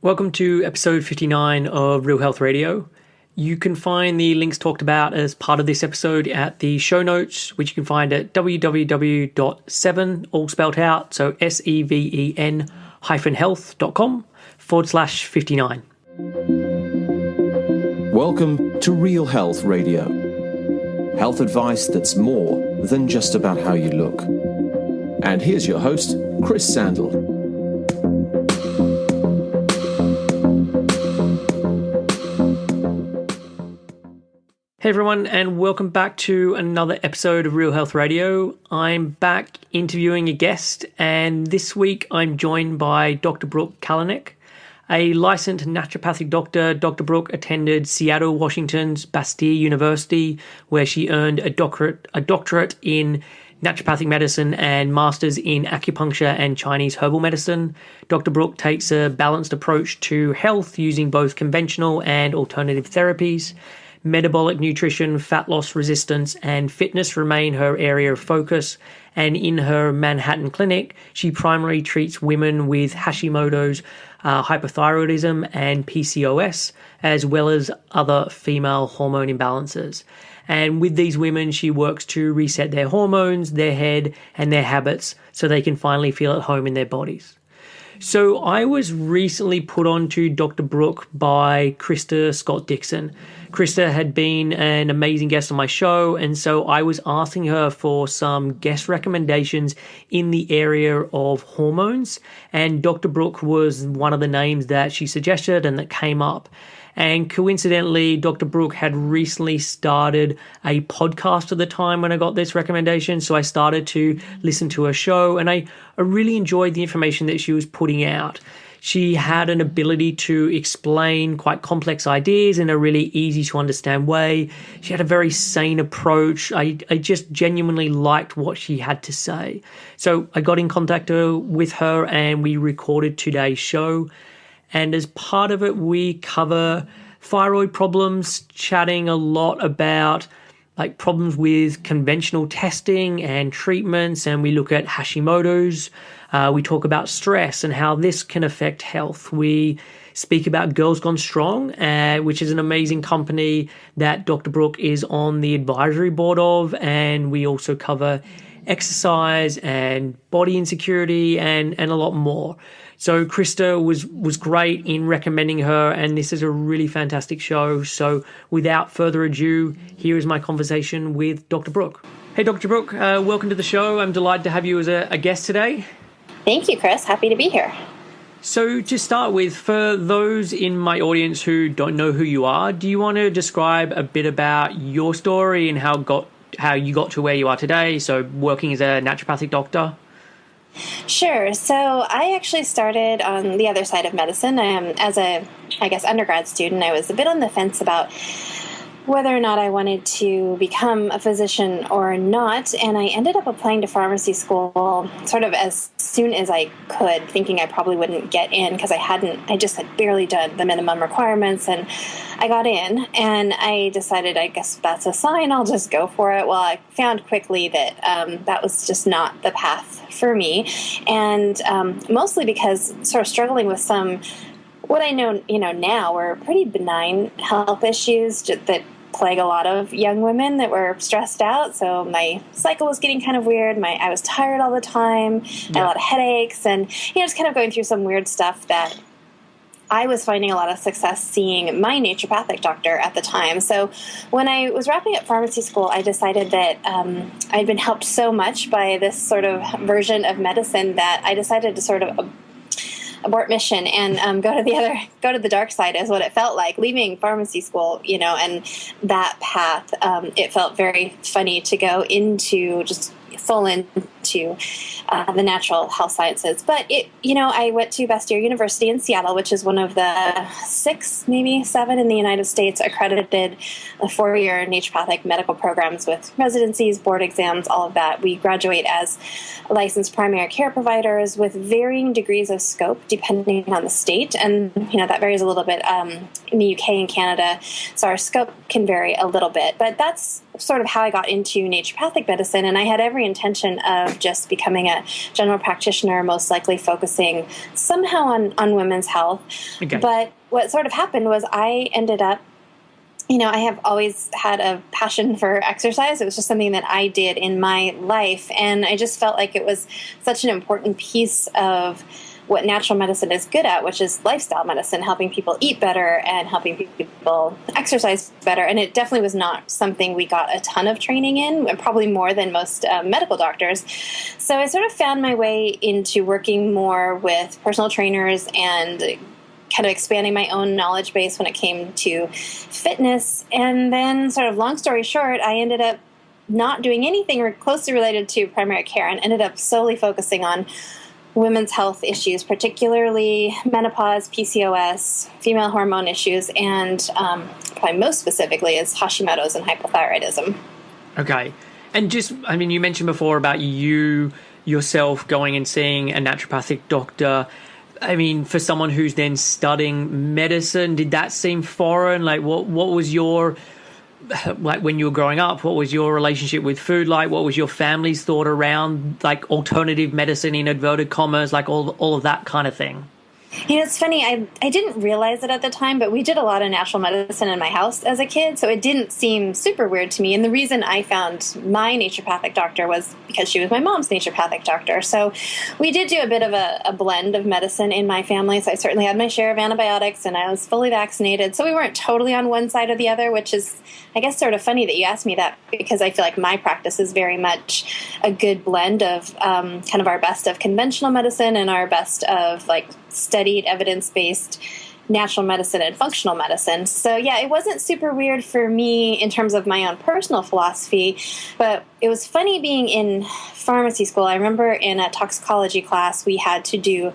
Welcome to episode 59 of Real Health Radio. You can find the links talked about as part of this episode at the show notes, which you can find at www.7, all spelled out, so seven health.com/59. Welcome to Real Health Radio. Health advice that's more than just about how you look. And here's your host, Chris Sandel. Hey everyone, and welcome back to another episode of Real Health Radio. I'm back interviewing a guest, and this week I'm joined by Dr. Brooke Kalanick, a licensed naturopathic doctor. Dr. Brooke attended Seattle, Washington's Bastyr University, where she earned a doctorate in naturopathic medicine and masters in acupuncture and Chinese herbal medicine. Dr. Brooke takes a balanced approach to health using both conventional and alternative therapies. Metabolic nutrition, fat loss resistance, and fitness remain her area of focus. And in her Manhattan clinic, she primarily treats women with Hashimoto's, hypothyroidism, and PCOS, as well as other female hormone imbalances. And with these women, she works to reset their hormones, their head, and their habits so they can finally feel at home in their bodies. So I was recently put on to Dr. Brooke by Krista Scott Dixon. Krista had been an amazing guest on my show, and so I was asking her for some guest recommendations in the area of hormones, and Dr. Brooke was one of the names that she suggested and that came up. And coincidentally, Dr. Brooke had recently started a podcast at the time when I got this recommendation. So I started to listen to her show, and I really enjoyed the information that she was putting out. She had an ability to explain quite complex ideas in a really easy to understand way. She had a very sane approach. I just genuinely liked what she had to say. So I got in contact with her and we recorded today's show. And as part of it, we cover thyroid problems, chatting a lot about like problems with conventional testing and treatments. And we look at Hashimoto's. We talk about stress and how this can affect health. We speak about Girls Gone Strong, which is an amazing company that Dr. Brooke is on the advisory board of. And we also cover exercise and body insecurity and a lot more. So Krista was great in recommending her, and this is a really fantastic show. So without further ado, here is my conversation with Dr. Brooke. Hey, Dr. Brooke, welcome to the show. I'm delighted to have you as a guest today. Thank you, Chris. Happy to be here. So to start with, for those in my audience who don't know who you are, do you want to describe a bit about your story and how you got to where you are today, so working as a naturopathic doctor? Sure. So I actually started on the other side of medicine. As a, undergrad student, I was a bit on the fence about whether or not I wanted to become a physician or not. And I ended up applying to pharmacy school sort of as soon as I could, thinking I probably wouldn't get in because I just had barely done the minimum requirements, and I got in, and I decided, I guess that's a sign, I'll just go for it. Well, I found quickly that that was just not the path for me. And mostly because sort of struggling with some, what I know, now were pretty benign health issues that plague a lot of young women that were stressed out. So my cycle was getting kind of weird. I was tired all the time. I had a lot of headaches, and just kind of going through some weird stuff that I was finding a lot of success seeing my naturopathic doctor at the time. So when I was wrapping up pharmacy school, I decided that I'd been helped so much by this sort of version of medicine that I decided to sort of abort mission and go to the dark side is what it felt like leaving pharmacy school, and that path. It felt very funny to go into just full into the natural health sciences. But I went to Bastyr University in Seattle, which is one of the 6, maybe 7 in the United States accredited 4-year naturopathic medical programs with residencies, board exams, all of that. We graduate as licensed primary care providers with varying degrees of scope depending on the state. And, that varies a little bit in the UK and Canada. So our scope can vary a little bit. But that's sort of how I got into naturopathic medicine, and I had every intention of just becoming a general practitioner, most likely focusing somehow on women's health. Okay. But what sort of happened was I ended up, I have always had a passion for exercise. It was just something that I did in my life, and I just felt like it was such an important piece of what natural medicine is good at, which is lifestyle medicine, helping people eat better and helping people exercise better. And it definitely was not something we got a ton of training in, and probably more than most medical doctors. So I sort of found my way into working more with personal trainers and kind of expanding my own knowledge base when it came to fitness. And then, sort of long story short, I ended up not doing anything closely related to primary care and ended up solely focusing on women's health issues, particularly menopause, PCOS, female hormone issues, and probably most specifically is Hashimoto's and hypothyroidism. Okay. And just, you mentioned before about you yourself going and seeing a naturopathic doctor. For someone who's then studying medicine, did that seem foreign? Like, what was your, like, when you were growing up, what was your relationship with food like? What was your family's thought around, like, alternative medicine in inverted commas, like all of that kind of thing? It's funny. I didn't realize it at the time, but we did a lot of natural medicine in my house as a kid, so it didn't seem super weird to me. And the reason I found my naturopathic doctor was because she was my mom's naturopathic doctor. So we did do a bit of a blend of medicine in my family. So I certainly had my share of antibiotics, and I was fully vaccinated. So we weren't totally on one side or the other, which is, I guess, sort of funny that you asked me that, because I feel like my practice is very much a good blend of kind of our best of conventional medicine and our best of, like, studied evidence-based natural medicine and functional medicine. So yeah, it wasn't super weird for me in terms of my own personal philosophy, but it was funny being in pharmacy school. I remember in a toxicology class, we had to do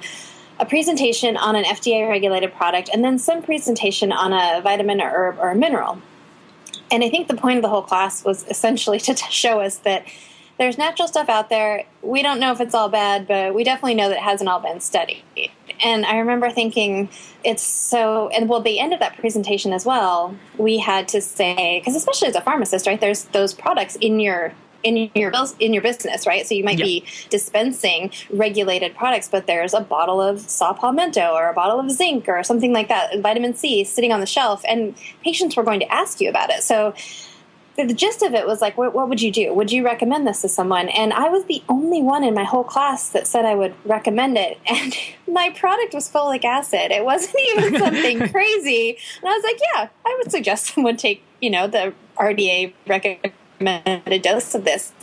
a presentation on an FDA-regulated product and then some presentation on a vitamin or herb or a mineral. And I think the point of the whole class was essentially to show us that there's natural stuff out there. We don't know if it's all bad, but we definitely know that it hasn't all been studied. And I remember thinking it's so, and well, the end of that presentation as well, we had to say, because especially as a pharmacist, right, there's those products in your business, right? So you might be dispensing regulated products, but there's a bottle of saw palmetto or a bottle of zinc or something like that, vitamin C, sitting on the shelf, and patients were going to ask you about it. So the gist of it was like, what would you do? Would you recommend this to someone? And I was the only one in my whole class that said I would recommend it. And my product was folic acid. It wasn't even something crazy. And I was like, yeah, I would suggest someone take, the RDA recommended dose of this.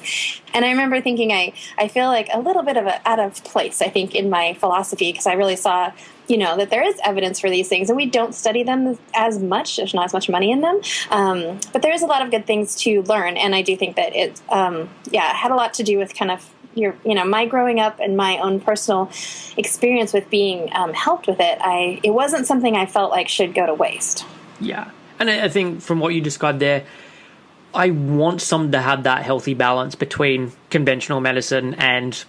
And I remember thinking, I feel like a little bit of out of place, I think, in my philosophy, because I really saw that there is evidence for these things, and we don't study them as much. There's not as much money in them, but there is a lot of good things to learn, and I do think that it, had a lot to do with kind of my growing up and my own personal experience with being helped with it. It wasn't something I felt like should go to waste. Yeah, and I think from what you described there, I want someone to have that healthy balance between conventional medicine and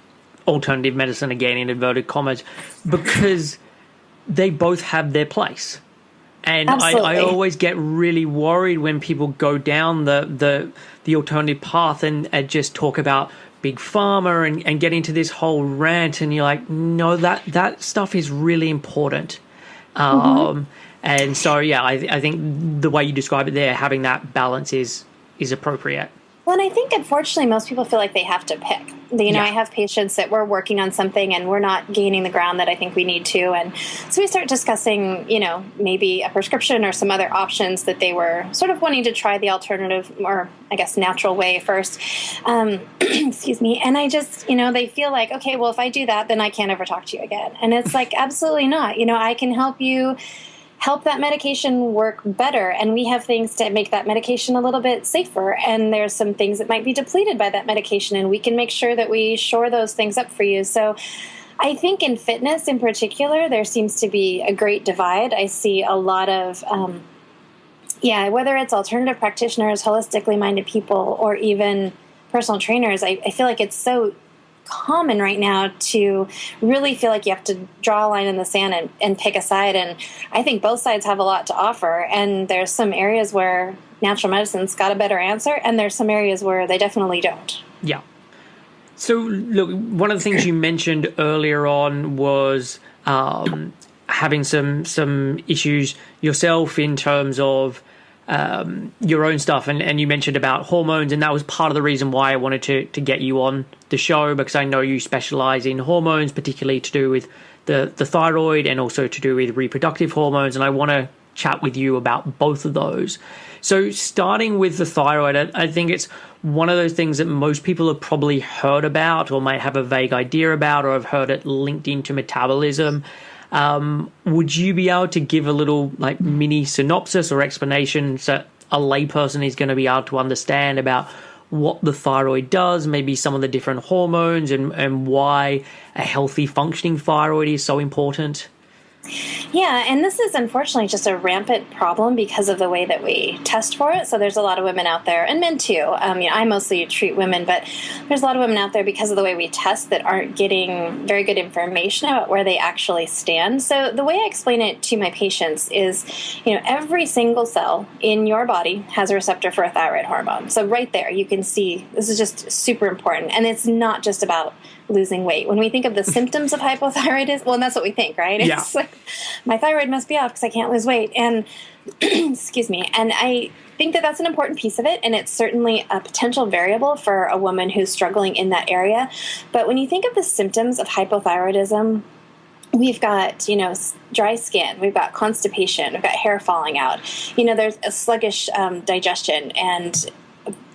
alternative medicine, again in inverted commas, because they both have their place. And I always get really worried when people go down the alternative path and just talk about big pharma and get into this whole rant, and you're like, no, that stuff is really important. And so, yeah, I think the way you describe it there, having that balance is appropriate. Well, and I think, unfortunately, most people feel like they have to pick. I have patients that we're working on something and we're not gaining the ground that I think we need to. And so we start discussing, maybe a prescription or some other options that they were sort of wanting to try the alternative or, I guess, natural way first. Excuse me. And I just, they feel like, okay, well, if I do that, then I can't ever talk to you again. And it's like, absolutely not. I can help you help that medication work better. And we have things to make that medication a little bit safer. And there's some things that might be depleted by that medication. And we can make sure that we shore those things up for you. So I think in fitness in particular, there seems to be a great divide. I see a lot of, whether it's alternative practitioners, holistically minded people, or even personal trainers, I feel like it's so common right now to really feel like you have to draw a line in the sand and pick a side. And I think both sides have a lot to offer. And there's some areas where natural medicine's got a better answer, and there's some areas where they definitely don't. Yeah. So, look, one of the things you mentioned earlier on was having some issues yourself in terms of your own stuff, and you mentioned about hormones, and that was part of the reason why I wanted to get you on the show, because I know you specialize in hormones, particularly to do with the thyroid and also to do with reproductive hormones, and I want to chat with you about both of those. So starting with the thyroid, I think it's one of those things that most people have probably heard about or might have a vague idea about, or have heard it linked into metabolism. Would you be able to give a little like mini synopsis or explanation so a layperson is going to be able to understand about what the thyroid does, maybe some of the different hormones, and why a healthy functioning thyroid is so important? Yeah, and this is unfortunately just a rampant problem because of the way that we test for it. So there's a lot of women out there, and men too. I mostly treat women, but there's a lot of women out there because of the way we test that aren't getting very good information about where they actually stand. So the way I explain it to my patients is, every single cell in your body has a receptor for a thyroid hormone. So right there, you can see this is just super important. And it's not just about losing weight. When we think of the symptoms of hypothyroidism, well, and that's what we think, right? Yeah. It's like, my thyroid must be off because I can't lose weight. And excuse me. And I think that that's an important piece of it. And it's certainly a potential variable for a woman who's struggling in that area. But when you think of the symptoms of hypothyroidism, we've got, dry skin, we've got constipation, we've got hair falling out, there's a sluggish digestion and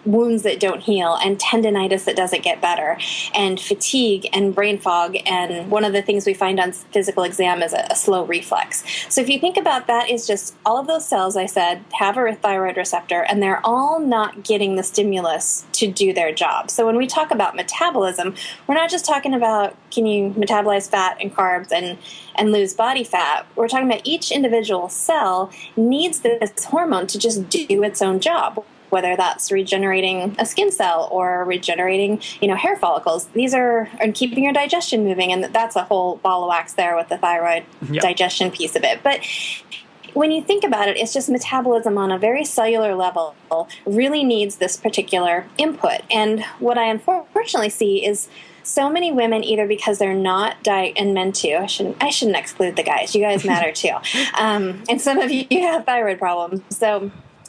wounds that don't heal, and tendinitis that doesn't get better, and fatigue and brain fog. And one of the things we find on physical exam is a slow reflex. So if you think about that, is just all of those cells I said have a thyroid receptor, and they're all not getting the stimulus to do their job. So when we talk about metabolism, we're not just talking about can you metabolize fat and carbs and lose body fat. We're talking about each individual cell needs this hormone to just do its own job, whether that's regenerating a skin cell or regenerating, hair follicles. These are keeping your digestion moving, and that's a whole ball of wax there with the thyroid digestion piece of it. But when you think about it, it's just metabolism on a very cellular level really needs this particular input. And what I unfortunately see is so many women, either because they're not and men too. I shouldn't exclude the guys. You guys matter too. And some of you have thyroid problems.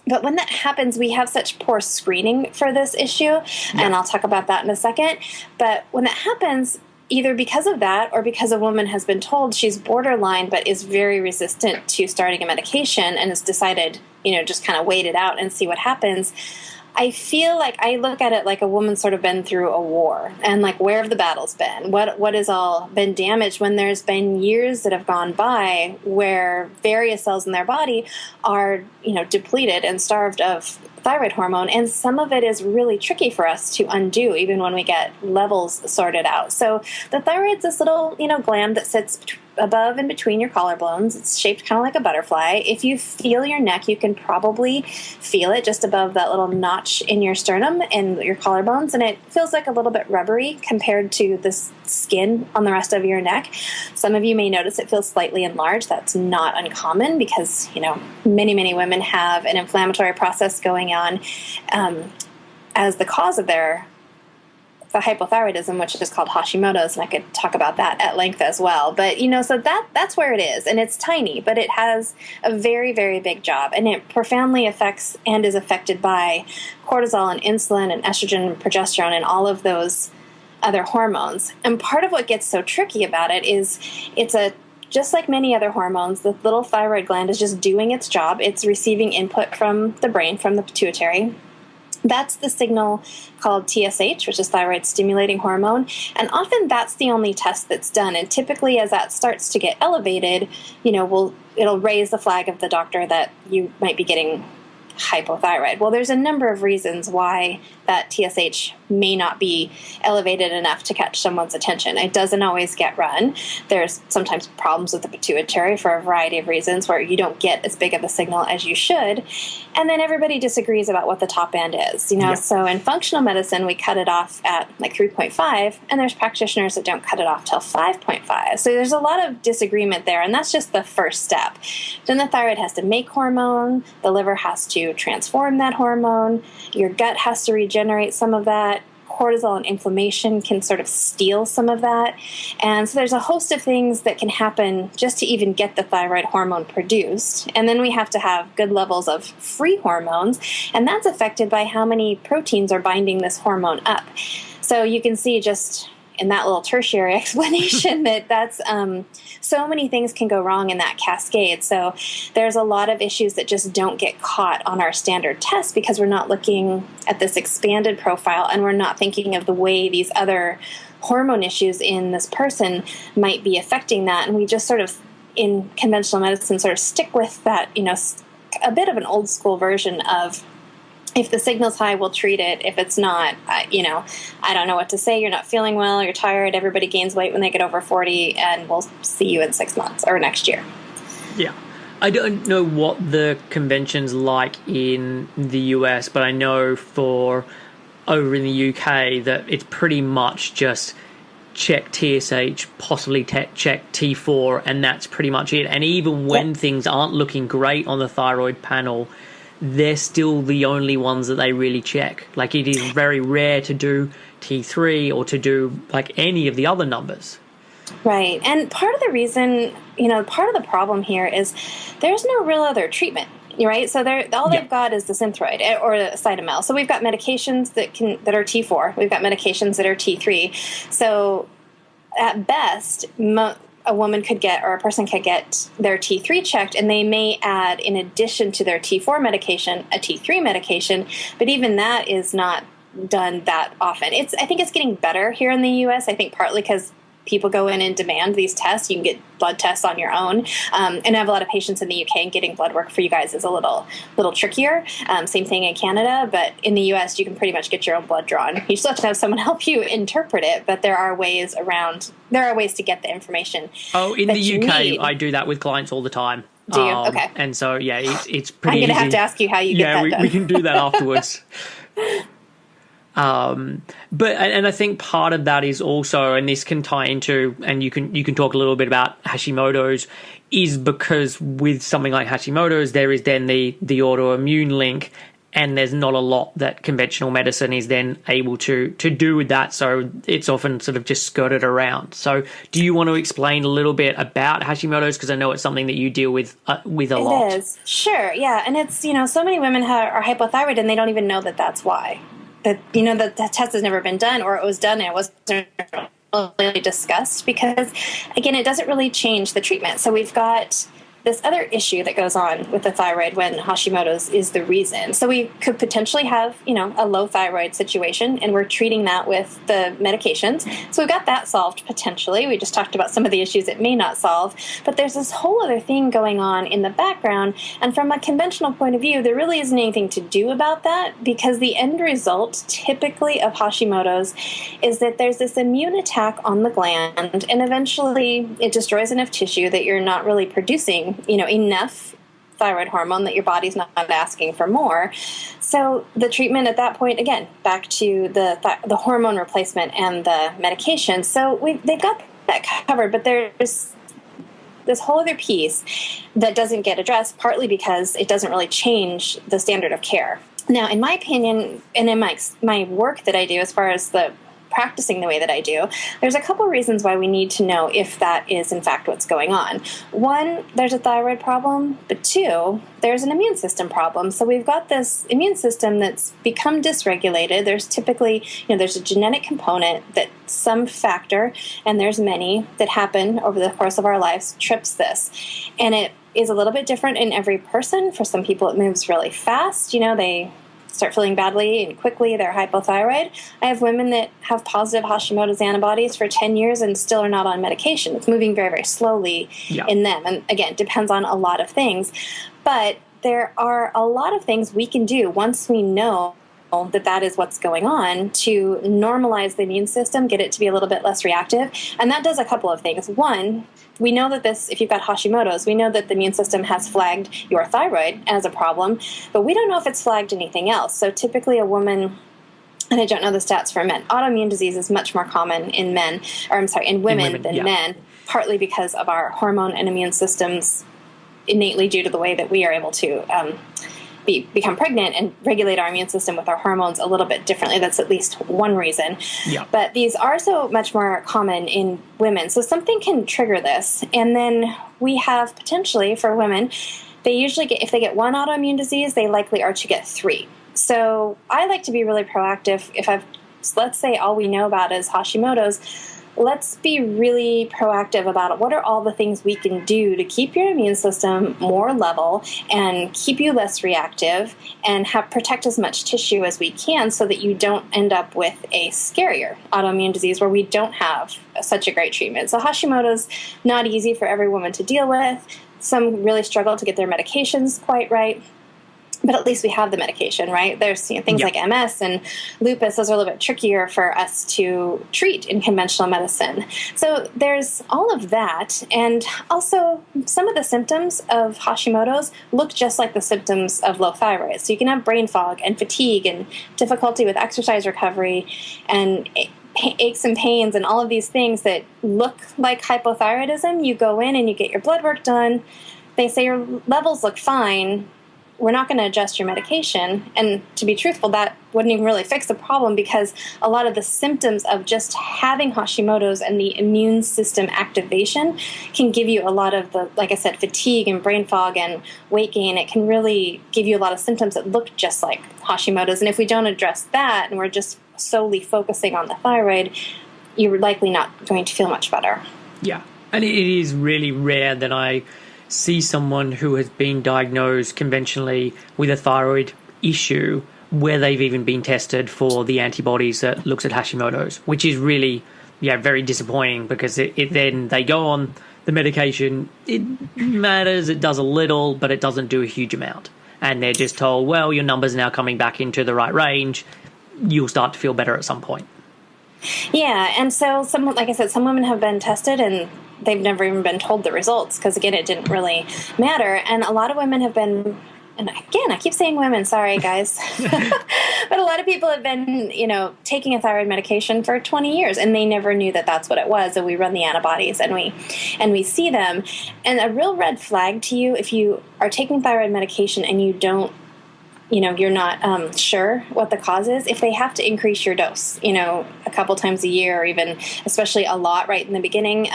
But when that happens, we have such poor screening for this issue, and I'll talk about that in a second. But when that happens, either because of that or because a woman has been told she's borderline but is very resistant to starting a medication and has decided, just kind of wait it out and see what happens, I feel like I look at it like a woman's sort of been through a war, and like, where have the battles been? What has all been damaged when there's been years that have gone by where various cells in their body are, depleted and starved of thyroid hormone, and some of it is really tricky for us to undo even when we get levels sorted out. So the thyroid's this little, gland that sits above and between your collarbones. It's shaped kind of like a butterfly. If you feel your neck, you can probably feel it just above that little notch in your sternum and your collarbones, and it feels like a little bit rubbery compared to the skin on the rest of your neck. Some of you may notice it feels slightly enlarged. That's not uncommon because, many, many women have an inflammatory process going on as the cause of the hypothyroidism, which is called Hashimoto's, and I could talk about that at length as well. But, so that's where it is, and it's tiny, but it has a very, very big job, and it profoundly affects and is affected by cortisol and insulin and estrogen and progesterone and all of those other hormones. And part of what gets so tricky about it is just like many other hormones, the little thyroid gland is just doing its job. It's receiving input from the brain, from the pituitary. That's the signal called TSH, which is thyroid stimulating hormone. And often that's the only test that's done. And typically as that starts to get elevated, it'll raise the flag of the doctor that you might be getting hypothyroid. Well, there's a number of reasons why that TSH may not be elevated enough to catch someone's attention. It doesn't always get run. There's sometimes problems with the pituitary for a variety of reasons where you don't get as big of a signal as you should. And then everybody disagrees about what the top end is, Yeah. So in functional medicine, we cut it off at like 3.5, and there's practitioners that don't cut it off till 5.5. So there's a lot of disagreement there, and that's just the first step. Then the thyroid has to make hormone, the liver has to transform that hormone, your gut has to regenerate some of that, cortisol and inflammation can sort of steal some of that. And so there's a host of things that can happen just to even get the thyroid hormone produced. And then we have to have good levels of free hormones, and that's affected by how many proteins are binding this hormone up. So you can see just in that little tertiary explanation that's so many things can go wrong in that cascade. So there's a lot of issues that just don't get caught on our standard test because we're not looking at this expanded profile, and we're not thinking of the way these other hormone issues in this person might be affecting that. And we just sort of, in conventional medicine, sort of stick with that, a bit of an old school version of, if the signal's high, we'll treat it. If it's not, I don't know what to say. You're not feeling well. You're tired. Everybody gains weight when they get over 40, and we'll see you in 6 months or next year. Yeah. I don't know what the convention's like in the US, but I know for over in the UK that it's pretty much just check TSH, possibly check T4, and that's pretty much it. And even when things aren't looking great on the thyroid panel, they're still the only ones that they really check. Like, it is very rare to do T3 or to do like any of the other numbers. Right. And part of the reason, part of the problem here is there's no real other treatment, right? So they've got is the Synthroid or the Cytomel. So we've got medications that are T4. We've got medications that are T3. So at best, a woman could get, or a person could get their T3 checked, and they may add, in addition to their T4 medication, a T3 medication, but even that is not done that often. I think it's getting better here in the U.S., I think partly because people go in and demand these tests. You can get blood tests on your own. And I have a lot of patients in the UK, and getting blood work for you guys is a little trickier. Same thing in Canada, but in the US, you can pretty much get your own blood drawn. You still have to have someone help you interpret it, but there are ways to get the information. Oh, in the UK, I do that with clients all the time. Do you? Okay. And so, yeah, it's pretty easy. I'm going to have to ask you how you get that done. We can do that afterwards. But I think part of that is also, and this can tie into, and you can talk a little bit about Hashimoto's, is because with something like Hashimoto's, there is then the autoimmune link, and there's not a lot that conventional medicine is then able to do with that. So it's often sort of just skirted around. So do you want to explain a little bit about Hashimoto's? Because I know it's something that you deal with a lot. It is. Sure. Yeah. And it's, so many women are hypothyroid, and they don't even know that that's why. That the test has never been done, or it was done and it wasn't really discussed, because again, it doesn't really change the treatment. So we've got this other issue that goes on with the thyroid when Hashimoto's is the reason. So we could potentially have, a low thyroid situation, and we're treating that with the medications. So we've got that solved potentially. We just talked about some of the issues it may not solve, but there's this whole other thing going on in the background. And from a conventional point of view, there really isn't anything to do about that, because the end result typically of Hashimoto's is that there's this immune attack on the gland, and eventually it destroys enough tissue that you're not really producing enough thyroid hormone, that your body's not asking for more. So the treatment at that point, again, back to the hormone replacement and the medication. So they've got that covered, but there's this whole other piece that doesn't get addressed, partly because it doesn't really change the standard of care. Now, in my opinion, and in my work that I do, as far as the practicing the way that I do, there's a couple reasons why we need to know if that is in fact what's going on. One, there's a thyroid problem, but two, there's an immune system problem. So we've got this immune system that's become dysregulated. There's typically, there's a genetic component that some factor, and there's many that happen over the course of our lives, trips this. And it is a little bit different in every person. For some people, it moves really fast. They start feeling badly and quickly, they're hypothyroid. I have women that have positive Hashimoto's antibodies for 10 years and still are not on medication. It's moving very, very slowly in them. And again, it depends on a lot of things. But there are a lot of things we can do once we know that that is what's going on to normalize the immune system, get it to be a little bit less reactive. And that does a couple of things. One, we know that if you've got Hashimoto's, we know that the immune system has flagged your thyroid as a problem, but we don't know if it's flagged anything else. So typically a woman, and I don't know the stats for men, autoimmune disease is much more common in women than men, partly because of our hormone and immune systems innately due to the way that we are able to become pregnant and regulate our immune system with our hormones a little bit differently. That's at least one reason. Yeah. But these are so much more common in women. So something can trigger this. And then we have potentially for women, they usually get, if they get one autoimmune disease, they likely are to get 3. So I like to be really proactive. Let's say all we know about is Hashimoto's, let's be really proactive about what are all the things we can do to keep your immune system more level and keep you less reactive and protect as much tissue as we can so that you don't end up with a scarier autoimmune disease where we don't have such a great treatment. So Hashimoto's not easy for every woman to deal with. Some really struggle to get their medications quite right. But at least we have the medication, right? There's things like MS and lupus. Those are a little bit trickier for us to treat in conventional medicine. So there's all of that. And also some of the symptoms of Hashimoto's look just like the symptoms of low thyroid. So you can have brain fog and fatigue and difficulty with exercise recovery and aches and pains and all of these things that look like hypothyroidism. You go in and you get your blood work done. They say your levels look fine. We're not going to adjust your medication. And to be truthful, that wouldn't even really fix the problem because a lot of the symptoms of just having Hashimoto's and the immune system activation can give you a lot of the, like I said, fatigue and brain fog and weight gain. It can really give you a lot of symptoms that look just like Hashimoto's. And if we don't address that and we're just solely focusing on the thyroid, you're likely not going to feel much better. Yeah. And it is really rare that I see someone who has been diagnosed conventionally with a thyroid issue where they've even been tested for the antibodies that looks at Hashimoto's, which is really, very disappointing because it then they go on the medication. It matters, it does a little, but it doesn't do a huge amount. And they're just told, well, your numbers are now coming back into the right range. You'll start to feel better at some point. Yeah, and so like I said, some women have been tested and they've never even been told the results because, again, it didn't really matter. And a lot of women have been, and again, I keep saying women, sorry, guys. But a lot of people have been, taking a thyroid medication for 20 years and they never knew that that's what it was. And we run the antibodies and we see them. And a real red flag to you if you are taking thyroid medication and you don't, you're not sure what the cause is, if they have to increase your dose, a couple times a year or even especially a lot right in the beginning.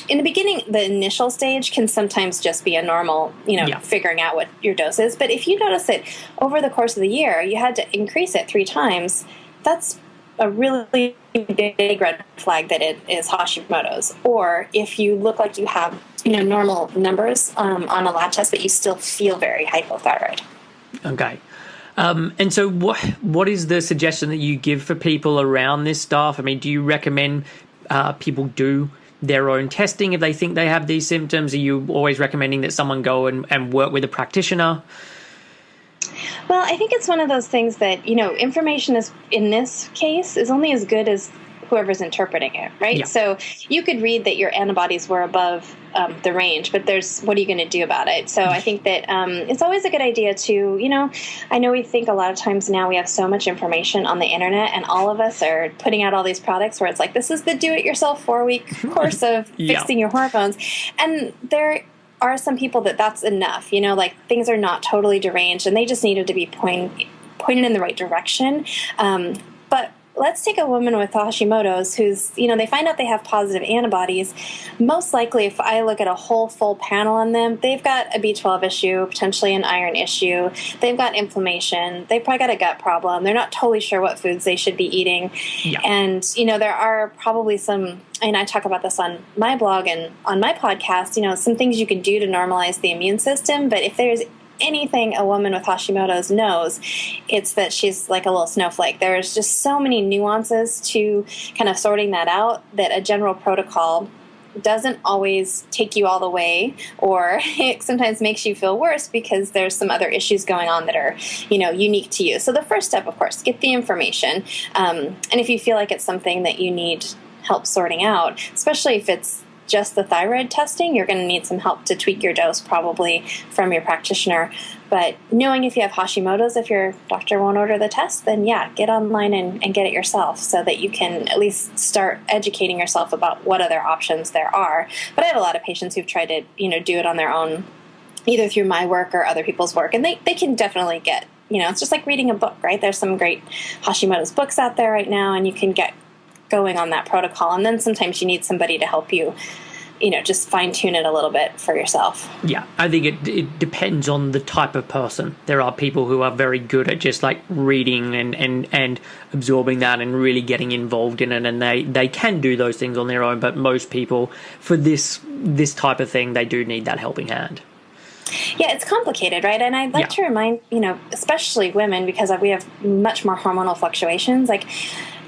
In the beginning, the initial stage can sometimes just be a normal, figuring out what your dose is. But if you notice that over the course of the year, you had to increase it 3 times, that's a really big red flag that it is Hashimoto's. Or if you look like you have, normal numbers on a lab test, but you still feel very hypothyroid. Okay. And so what is the suggestion that you give for people around this stuff? I mean, do you recommend people do their own testing if they think they have these symptoms? Are you always recommending that someone go and work with a practitioner? Well, I think it's one of those things that, information is, in this case, is only as good as whoever's interpreting it, right? Yeah. So you could read that your antibodies were above the range, but what are you going to do about it? So I think that it's always a good idea to, I know we think a lot of times now we have so much information on the internet and all of us are putting out all these products where it's like, this is the do-it-yourself 4-week course of fixing your hormones. And there are some people that's enough, like things are not totally deranged and they just needed to be pointed in the right direction. But let's take a woman with Hashimoto's who's, they find out they have positive antibodies. Most likely, if I look at a whole full panel on them, they've got a B12 issue, potentially an iron issue. They've got inflammation. They've probably got a gut problem. They're not totally sure what foods they should be eating. Yeah. And, there are probably some, and I talk about this on my blog and on my podcast, some things you can do to normalize the immune system. But if there's anything a woman with Hashimoto's knows, it's that she's like a little snowflake. There's just so many nuances to kind of sorting that out that a general protocol doesn't always take you all the way, or it sometimes makes you feel worse because there's some other issues going on that are, unique to you. So the first step, of course, get the information. And if you feel like it's something that you need help sorting out, especially if it's just the thyroid testing, you're going to need some help to tweak your dose probably from your practitioner. But knowing if you have Hashimoto's, if your doctor won't order the test, then get online and get it yourself so that you can at least start educating yourself about what other options there are. But I have a lot of patients who've tried to, do it on their own, either through my work or other people's work. And they can definitely get, it's just like reading a book, right? There's some great Hashimoto's books out there right now, and you can get going on that protocol. And then sometimes you need somebody to help you, just fine tune it a little bit for yourself. Yeah, I think it depends on the type of person. There are people who are very good at just like reading and absorbing that and really getting involved in it, and they can do those things on their own. But most people, for this type of thing, they do need that helping hand. Yeah, it's complicated, right? And I'd like to remind, especially women, because we have much more hormonal fluctuations. Like,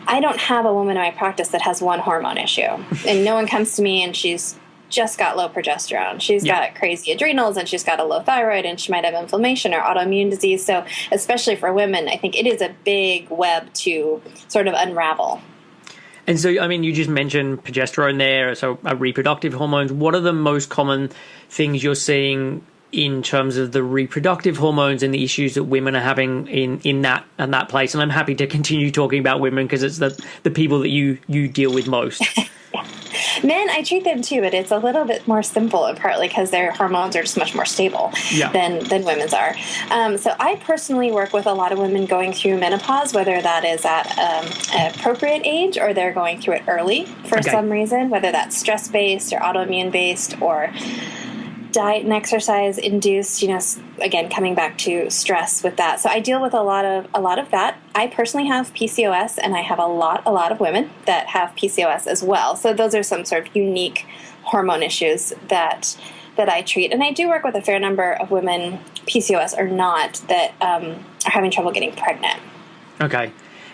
I don't have a woman in my practice that has one hormone issue. And no one comes to me and she's just got low progesterone. She's got crazy adrenals, and she's got a low thyroid, and she might have inflammation or autoimmune disease. So especially for women, I think it is a big web to sort of unravel. And so, I mean, you just mentioned progesterone there, so reproductive hormones. What are the most common things you're seeing in terms of the reproductive hormones and the issues that women are having in that place? And I'm happy to continue talking about women because it's the people that you deal with most. Men, I treat them too, but it's a little bit more simple, and partly because their hormones are just much more stable than women's are. So I personally work with a lot of women going through menopause, whether that is at an appropriate age or they're going through it early for some reason, whether that's stress-based or autoimmune-based or diet and exercise induced, again, coming back to stress with that. So I deal with a lot of that. I personally have PCOS, and I have a lot of women that have PCOS as well. So those are some sort of unique hormone issues that I treat. And I do work with a fair number of women, PCOS or not, that are having trouble getting pregnant. Okay.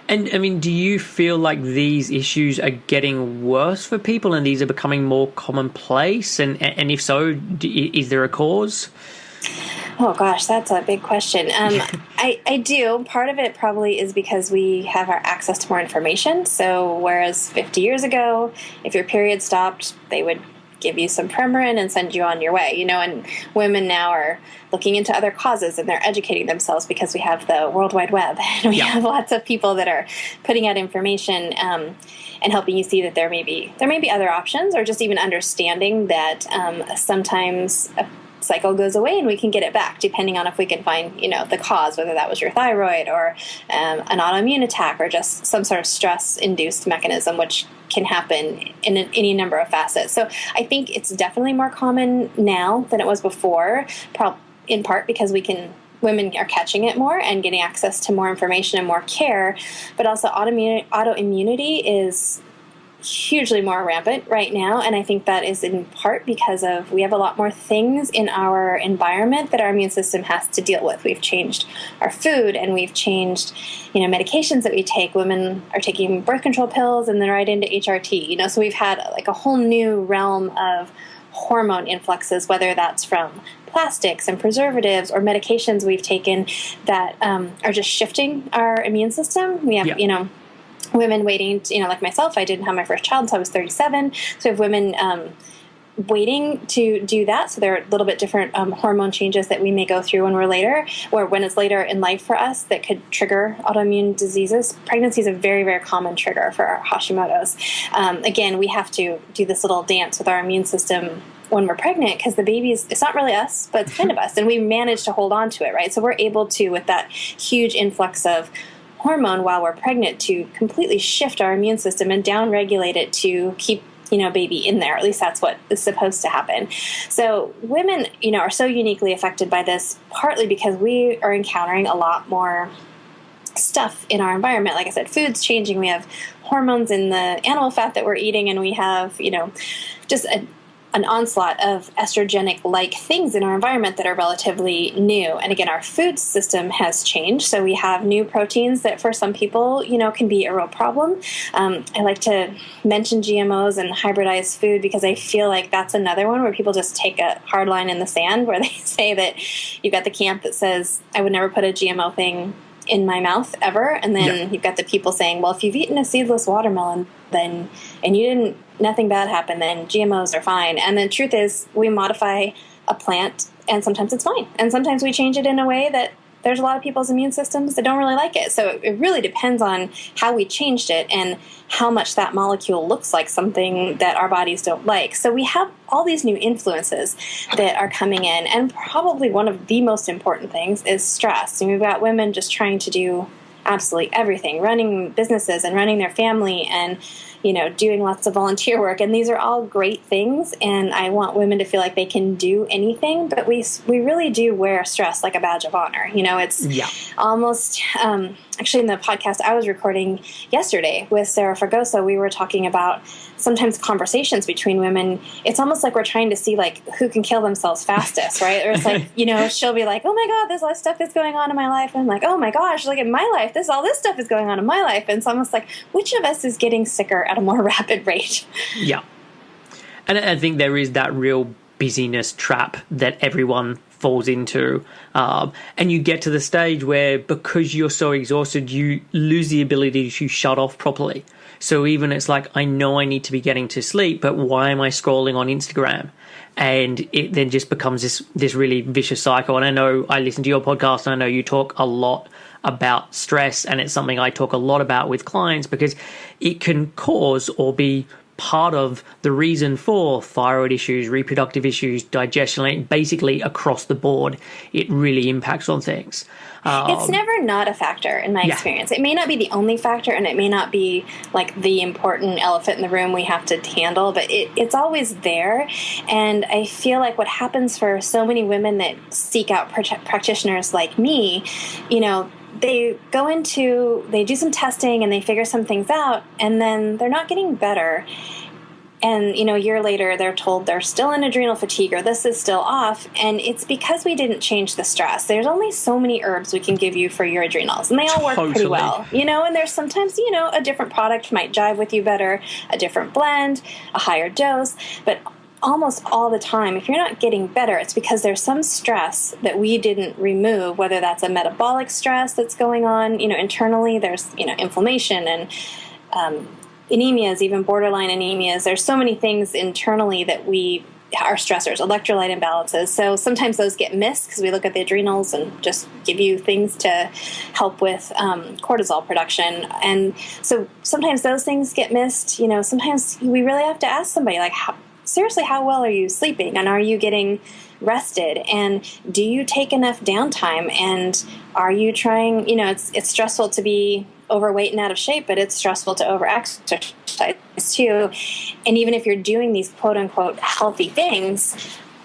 And, I mean, do you feel like these issues are getting worse for people and these are becoming more commonplace? And if so, is there a cause? Oh, gosh, that's a big question. I do. Part of it probably is because we have our access to more information. So whereas 50 years ago, if your period stopped, they would give you some Premarin and send you on your way, and women now are looking into other causes and they're educating themselves because we have the World Wide Web and we have lots of people that are putting out information and helping you see that there may be other options, or just even understanding that sometimes a cycle goes away and we can get it back depending on if we can find the cause, whether that was your thyroid or an autoimmune attack or just some sort of stress induced mechanism, which can happen in any number of facets. So I think it's definitely more common now than it was before, in part because women are catching it more and getting access to more information and more care, but also autoimmunity is hugely more rampant right now, and I think that is in part because we have a lot more things in our environment that our immune system has to deal with. We've changed our food, and we've changed, medications that we take. Women are taking birth control pills and then right into HRT, so we've had like a whole new realm of hormone influxes, whether that's from plastics and preservatives or medications we've taken that are just shifting our immune system. We have, women waiting, like myself, I didn't have my first child until I was 37. So we have women waiting to do that. So there are a little bit different hormone changes that we may go through when we're later, or when it's later in life for us, that could trigger autoimmune diseases. Pregnancy is a very, very common trigger for our Hashimoto's. Again, we have to do this little dance with our immune system when we're pregnant, because the baby's, it's not really us, but it's kind of us. And we manage to hold on to it, right? So we're able to, with that huge influx of hormone while we're pregnant, to completely shift our immune system and downregulate it to keep baby in there. At least that's what is supposed to happen. So women are so uniquely affected by this, partly because we are encountering a lot more stuff in our environment. Like I said, food's changing. We have hormones in the animal fat that we're eating, and we have just a an onslaught of estrogenic-like things in our environment that are relatively new. And again, our food system has changed. So we have new proteins that for some people, can be a real problem. I like to mention GMOs and hybridized food because I feel like that's another one where people just take a hard line in the sand where they say that you've got the camp that says, I would never put a GMO thing in my mouth ever. And then you've got the people saying, well, if you've eaten a seedless watermelon, then, and nothing bad happened, then GMOs are fine. And the truth is we modify a plant and sometimes it's fine. And sometimes we change it in a way that there's a lot of people's immune systems that don't really like it. So it really depends on how we changed it and how much that molecule looks like something that our bodies don't like. So we have all these new influences that are coming in. And probably one of the most important things is stress. And we've got women just trying to do absolutely everything, running businesses and running their family and doing lots of volunteer work. And these are all great things. And I want women to feel like they can do anything. But we really do wear stress like a badge of honor. It's almost, actually in the podcast I was recording yesterday with Sarah Fragoso, we were talking about sometimes conversations between women. It's almost like we're trying to see like who can kill themselves fastest, right? Or it's like, she'll be like, oh my God, there's all this stuff that's going on in my life. And I'm like, oh my gosh, look at my life. All this stuff is going on in my life. And it's almost like, which of us is getting sicker at a more rapid rate? Yeah. And I think there is that real busyness trap that everyone falls into. And you get to the stage where because you're so exhausted, you lose the ability to shut off properly. So even it's like, I know I need to be getting to sleep, but why am I scrolling on Instagram? And it then just becomes this really vicious cycle. And I know I listen to your podcast and I know you talk a lot about stress, and it's something I talk a lot about with clients because it can cause or be part of the reason for thyroid issues, reproductive issues, digestion, like basically across the board, it really impacts on things. It's never not a factor in my experience. It may not be the only factor, and it may not be like the important elephant in the room we have to handle, but it's always there. And I feel like what happens for so many women that seek out practitioners like me, they do some testing and they figure some things out, and then they're not getting better. And, a year later, they're told they're still in adrenal fatigue or this is still off. And it's because we didn't change the stress. There's only so many herbs we can give you for your adrenals, and they all work pretty well, and there's sometimes, a different product might jive with you better, a different blend, a higher dose. But almost all the time, if you're not getting better, it's because there's some stress that we didn't remove, whether that's a metabolic stress that's going on, internally, there's, inflammation and anemias, even borderline anemias. There's so many things internally that are stressors, electrolyte imbalances. So sometimes those get missed because we look at the adrenals and just give you things to help with cortisol production. And so sometimes those things get missed. Sometimes we really have to ask somebody, like, seriously, how well are you sleeping? And are you getting rested? And do you take enough downtime? And are you trying, it's stressful to be overweight and out of shape, but it's stressful to over-exercise too. And even if you're doing these quote-unquote healthy things,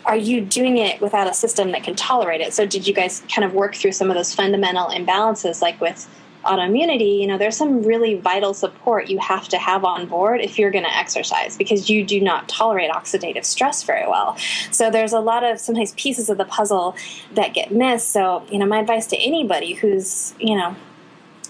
are you doing it without a system that can tolerate it? So did you guys kind of work through some of those fundamental imbalances, like with autoimmunity? There's some really vital support you have to have on board if you're going to exercise, because you do not tolerate oxidative stress very well. So there's a lot of sometimes pieces of the puzzle that get missed. So, my advice to anybody who's,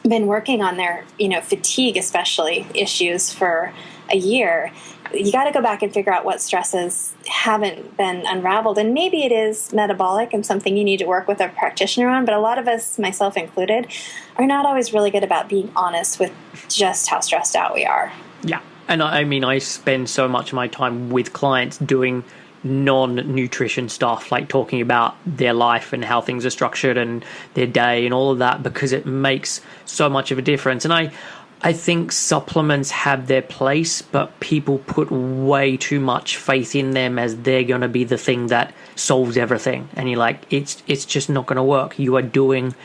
been working on their, fatigue, especially issues for a year, you got to go back and figure out what stresses haven't been unraveled. And maybe it is metabolic and something you need to work with a practitioner on. But a lot of us, myself included, are not always really good about being honest with just how stressed out we are. Yeah. And I spend so much of my time with clients doing non-nutrition stuff, like talking about their life and how things are structured and their day and all of that, because it makes so much of a difference. And I think supplements have their place, but people put way too much faith in them as they're going to be the thing that solves everything. And you're like, it's just not going to work. You are doing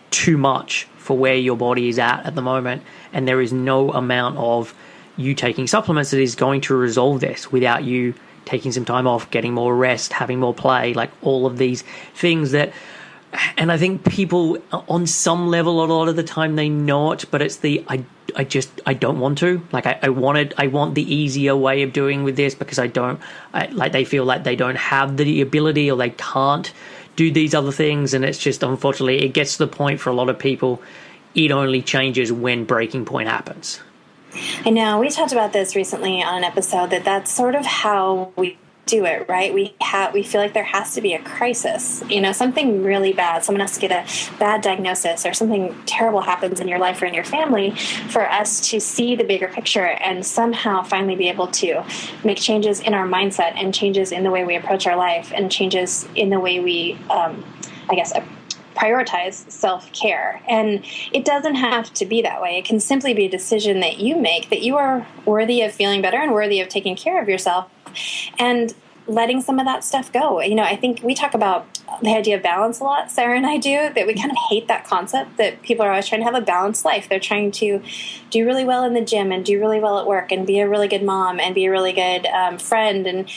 too much for where your body is at the moment. And there is no amount of you taking supplements that is going to resolve this without you taking some time off, getting more rest, having more play, like all of these things that, and I think people on some level, a lot of the time they know it, but it's I don't want to. Like I want the easier way of doing with this because they feel like they don't have the ability or they can't do these other things. And it's just, unfortunately, it gets to the point for a lot of people, it only changes when breaking point happens. I know. We talked about this recently on an episode that's sort of how we do it, right? We feel like there has to be a crisis, something really bad. Someone has to get a bad diagnosis or something terrible happens in your life or in your family for us to see the bigger picture and somehow finally be able to make changes in our mindset and changes in the way we approach our life and changes in the way we, prioritize self-care. And it doesn't have to be that way. It can simply be a decision that you make that you are worthy of feeling better and worthy of taking care of yourself and letting some of that stuff go. I think we talk about the idea of balance a lot, Sarah and I do, that we kind of hate that concept that people are always trying to have a balanced life. They're trying to do really well in the gym and do really well at work and be a really good mom and be a really good friend. And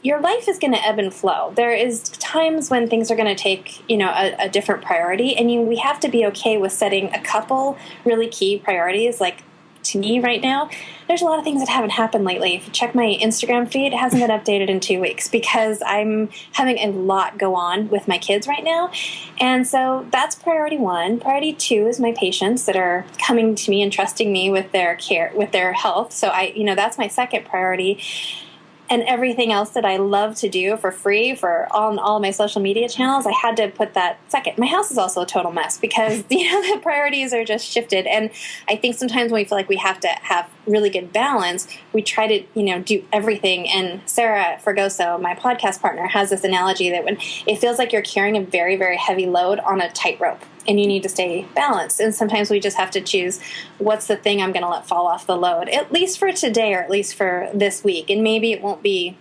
your life is going to ebb and flow. There is times when things are going to take, a different priority, and we have to be okay with setting a couple really key priorities. Like to me right now, there's a lot of things that haven't happened lately. If you check my Instagram feed, it hasn't been updated in 2 weeks because I'm having a lot go on with my kids right now. And so that's priority one. Priority two is my patients that are coming to me and trusting me with their care, with their health. So that's my second priority. And everything else that I love to do for free on all my social media channels, I had to put that second. My house is also a total mess because, the priorities are just shifted. And I think sometimes when we feel like we have to have really good balance, we try to, do everything. And Sarah Fergoso, my podcast partner, has this analogy that when it feels like you're carrying a very, very heavy load on a tightrope, and you need to stay balanced. And sometimes we just have to choose what's the thing I'm going to let fall off the load, at least for today or at least for this week. And maybe it won't be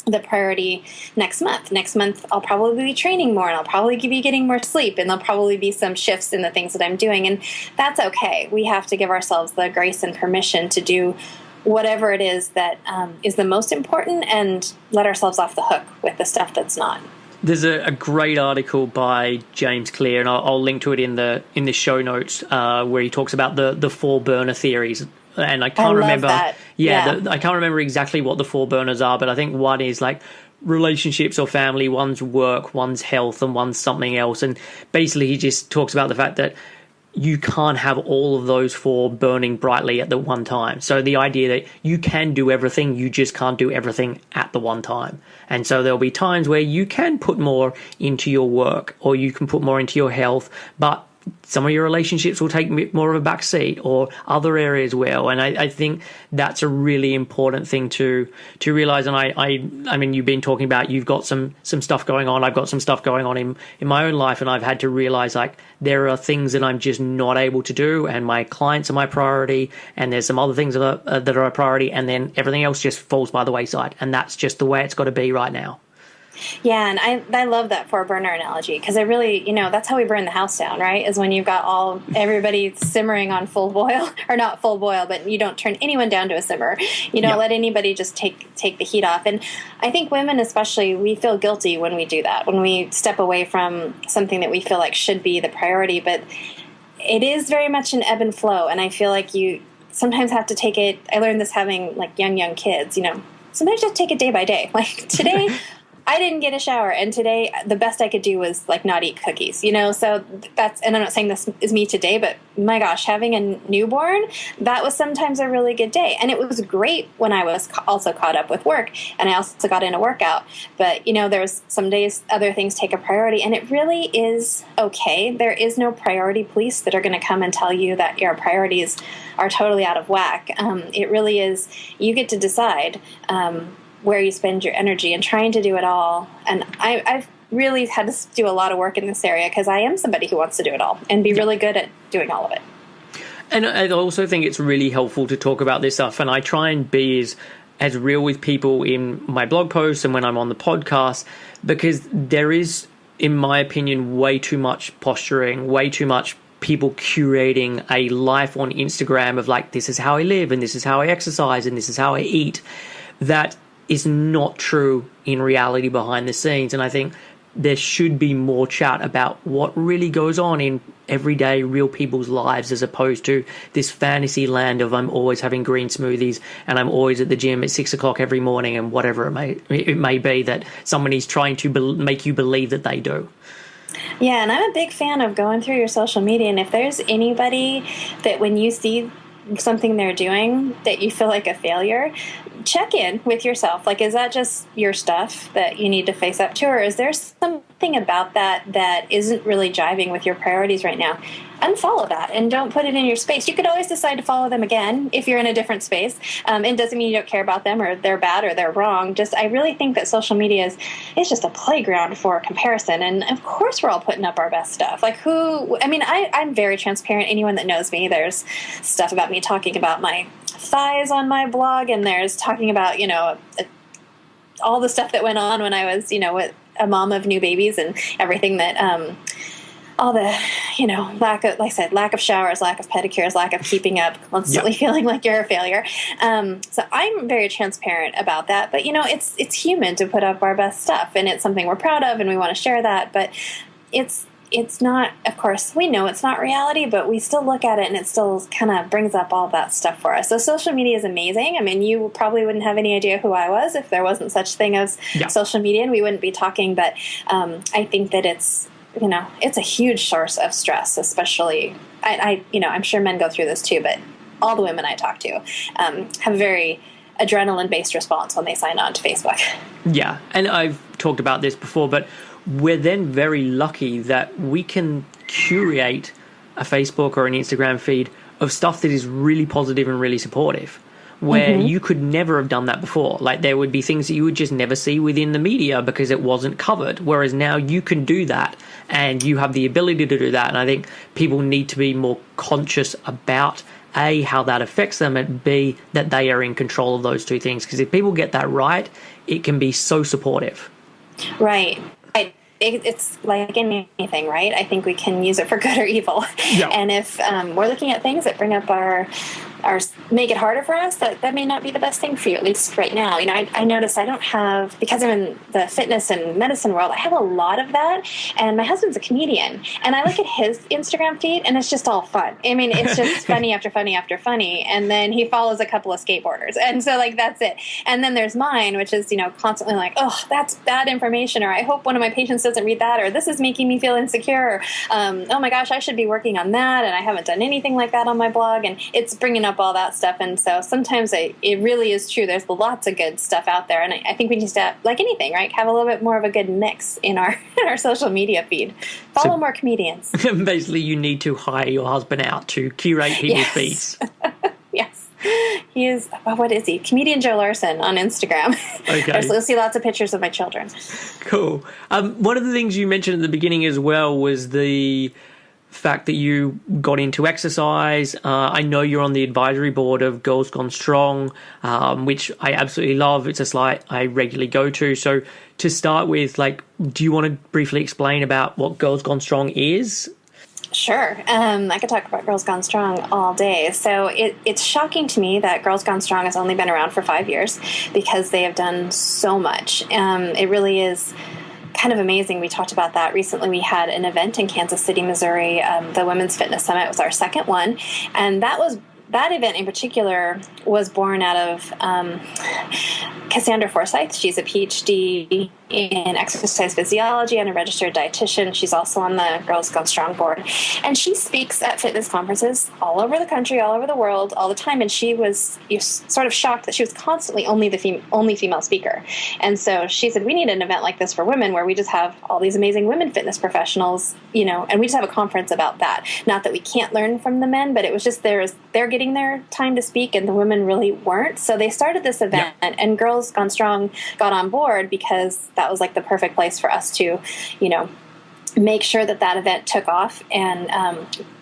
the priority next month. Next month, I'll probably be training more and I'll probably be getting more sleep and there'll probably be some shifts in the things that I'm doing. And that's okay. We have to give ourselves the grace and permission to do whatever it is that is the most important and let ourselves off the hook with the stuff that's not. There's a great article by James Clear, and I'll link to it in the show notes, where he talks about the 4 burner theories. And I can't remember. That. I can't remember exactly what the 4 burners are, but I think one is like relationships or family, one's work, one's health, and one's something else. And basically, he just talks about the fact that you can't have all of those 4 burning brightly at the one time. So the idea that you can do everything, you just can't do everything at the one time. And so there'll be times where you can put more into your work or you can put more into your health, but some of your relationships will take more of a back seat, or other areas will. And I think that's a really important thing to realize. And I mean, you've been talking about, you've got some stuff going on. I've got some stuff going on in my own life, and I've had to realize like there are things that I'm just not able to do, and my clients are my priority, and there's some other things that are a priority, and then everything else just falls by the wayside. And that's just the way it's got to be right now. Yeah, and I love that 4 burner analogy because I really, that's how we burn the house down, right? Is when you've got everybody simmering on full boil, or not full boil, but you don't turn anyone down to a simmer. You don't let anybody just take the heat off. And I think women especially, we feel guilty when we do that, when we step away from something that we feel like should be the priority. But it is very much an ebb and flow, and I feel like you sometimes have to take it. I learned this having like young kids, sometimes just take it day by day. Like today, I didn't get a shower, and today the best I could do was like not eat cookies, so that's, and I'm not saying this is me today, but my gosh, having a newborn, that was sometimes a really good day. And it was great when I was also caught up with work, and I also got in a workout. But, there's some days other things take a priority, and it really is okay. There is no priority police that are going to come and tell you that your priorities are totally out of whack. It really is, you get to decide where you spend your energy, and trying to do it all. And I've really had to do a lot of work in this area because I am somebody who wants to do it all and be really good at doing all of it. And I also think it's really helpful to talk about this stuff. And I try and be as real with people in my blog posts and when I'm on the podcast, because there is, in my opinion, way too much posturing, way too much people curating a life on Instagram of like, this is how I live and this is how I exercise and this is how I eat. That is not true in reality behind the scenes. And I think there should be more chat about what really goes on in everyday real people's lives, as opposed to this fantasy land of I'm always having green smoothies and I'm always at the gym at 6 o'clock every morning and whatever it may be that somebody's trying to make you believe that they do. Yeah, and I'm a big fan of going through your social media, and if there's anybody that when you see something they're doing that you feel like a failure, check in with yourself. Like, is that just your stuff that you need to face up to, or is there something about that isn't really jiving with your priorities right now? Unfollow that and don't put it in your space. You could always decide to follow them again if you're in a different space. It doesn't mean you don't care about them or they're bad or they're wrong. Just, I really think that social media is just a playground for comparison. And of course we're all putting up our best stuff. Like I'm very transparent. Anyone that knows me, there's stuff about me talking about my thighs on my blog, and there's talking about, all the stuff that went on when I was, with a mom of new babies and everything that, all the, lack of, like I said, lack of showers, lack of pedicures, lack of keeping up, constantly feeling like you're a failure. So I'm very transparent about that. But, it's human to put up our best stuff, and it's something we're proud of, and we want to share that. But it's not, of course, we know it's not reality, but we still look at it and it still kind of brings up all that stuff for us. So social media is amazing. I mean, you probably wouldn't have any idea who I was if there wasn't such thing as social media, and we wouldn't be talking. But I think that it's a huge source of stress, especially, I'm sure men go through this too, but all the women I talk to have a very adrenaline-based response when they sign on to Facebook. Yeah, and I've talked about this before, but we're then very lucky that we can curate a Facebook or an Instagram feed of stuff that is really positive and really supportive, where you could never have done that before. Like, there would be things that you would just never see within the media because it wasn't covered, whereas now you can do that and you have the ability to do that. And I think people need to be more conscious about A, how that affects them, and B, that they are in control of those two things, because if people get that right, it can be so supportive. Right. It's like anything, right? I think we can use it for good or evil. Yeah. And if we're looking at things that bring up our make it harder for us, that may not be the best thing for you, at least right now. I noticed I don't have, because I'm in the fitness and medicine world, I have a lot of that. And my husband's a comedian, and I look at his Instagram feed, and it's just all fun. I mean, it's just funny after funny after funny. And then he follows a couple of skateboarders, and so that's it. And then there's mine, which is constantly like, oh, that's bad information, or I hope one of my patients doesn't read that, or this is making me feel insecure, or oh my gosh, I should be working on that, and I haven't done anything like that on my blog, and it's bringing up all that stuff. And so sometimes it really is true. There's lots of good stuff out there, and I think we just have, like anything, right, have a little bit more of a good mix in our social media feed. Follow more comedians. Basically, you need to hire your husband out to curate people's feeds. Yes. He is, what is he? Comedian Joe Larson on Instagram. Okay. You'll see lots of pictures of my children. Cool. One of the things you mentioned at the beginning as well was the fact that you got into exercise. I know you're on the advisory board of Girls Gone Strong, which I absolutely love. It's a site I regularly go to. So to start with, do you want to briefly explain about what Girls Gone Strong is? Sure. I could talk about Girls Gone Strong all day. So it's shocking to me that Girls Gone Strong has only been around for 5 years, because they have done so much. It really is kind of amazing. We talked about that recently. We had an event in Kansas City, Missouri. The Women's Fitness Summit was our second one, and that event in particular was born out of Cassandra Forsyth. She's a PhD in exercise physiology and a registered dietitian. She's also on the Girls Gone Strong board. And she speaks at fitness conferences all over the country, all over the world, all the time. And she was sort of shocked that she was constantly only the only female speaker. And so she said, we need an event like this for women, where we just have all these amazing women fitness professionals, and we just have a conference about that. Not that we can't learn from the men, but it was just they're getting their time to speak, and the women really weren't. So they started this event, and Girls Gone Strong got on board because that was like the perfect place for us to, make sure that event took off. And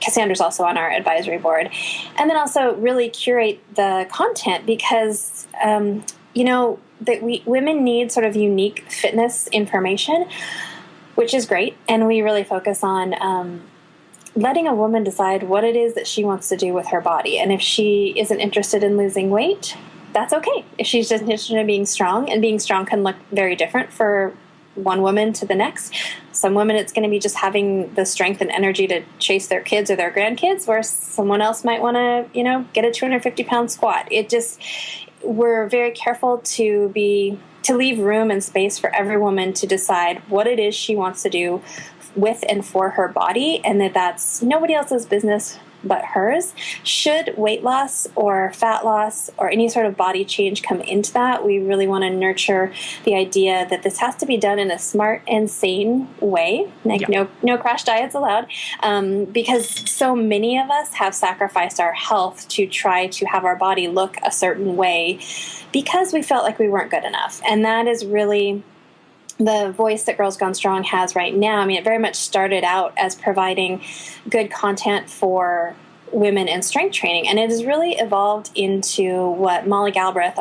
Cassandra's also on our advisory board. And then also really curate the content, because, that women need sort of unique fitness information, which is great. And we really focus on letting a woman decide what it is that she wants to do with her body. And if she isn't interested in losing weight, that's okay. If she's just interested in being strong, and being strong can look very different for one woman to the next. Some women, it's going to be just having the strength and energy to chase their kids or their grandkids, where someone else might want to, get a 250-pound squat. We're very careful to leave room and space for every woman to decide what it is she wants to do with and for her body, and that's nobody else's business but hers. Should weight loss or fat loss or any sort of body change come into that, we really want to nurture the idea that this has to be done in a smart and sane way. No crash diets allowed, because so many of us have sacrificed our health to try to have our body look a certain way because we felt like we weren't good enough. And that is really the voice that Girls Gone Strong has right now. I mean, it very much started out as providing good content for women in strength training, and it has really evolved into what Molly Galbraith,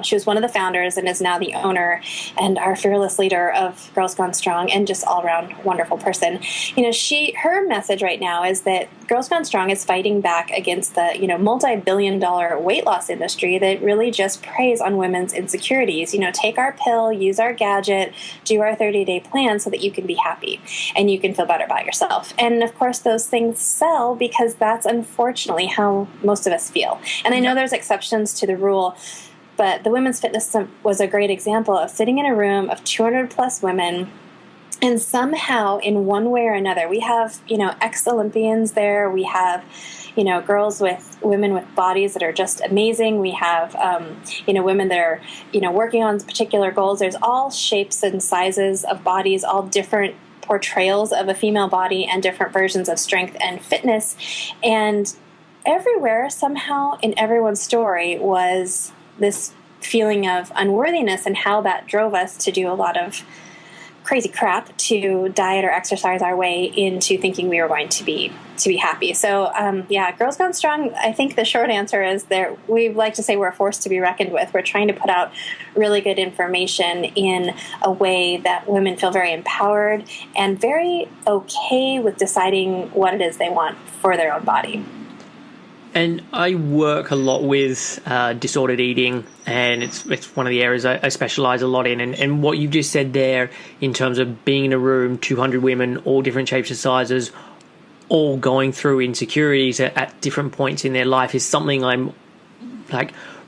she was one of the founders and is now the owner and our fearless leader of Girls Gone Strong, and just all-around wonderful person. Her message right now is that Girls Gone Strong is fighting back against the multi-billion-dollar weight loss industry that really just preys on women's insecurities. Take our pill, use our gadget, do our 30-day plan so that you can be happy and you can feel better about yourself. And of course, those things sell because that's unfortunately how most of us feel. And I know there's exceptions to the rule, but the Women's Fitness Summit was a great example of sitting in a room of 200 plus women, and somehow in one way or another, we have, ex-Olympians there. We have, women with bodies that are just amazing. We have, women that are, working on particular goals. There's all shapes and sizes of bodies, all different portrayals of a female body and different versions of strength and fitness. And everywhere, somehow in everyone's story, was this feeling of unworthiness, and how that drove us to do a lot of crazy crap to diet or exercise our way into thinking we were going to be happy. So Girls Gone Strong, I think the short answer is that we like to say we're a force to be reckoned with. We're trying to put out really good information in a way that women feel very empowered and very okay with deciding what it is they want for their own body. And I work a lot with disordered eating, and it's one of the areas I specialize a lot in. And what you just said there, in terms of being in a room, 200 women, all different shapes and sizes, all going through insecurities at different points in their life, is something I'm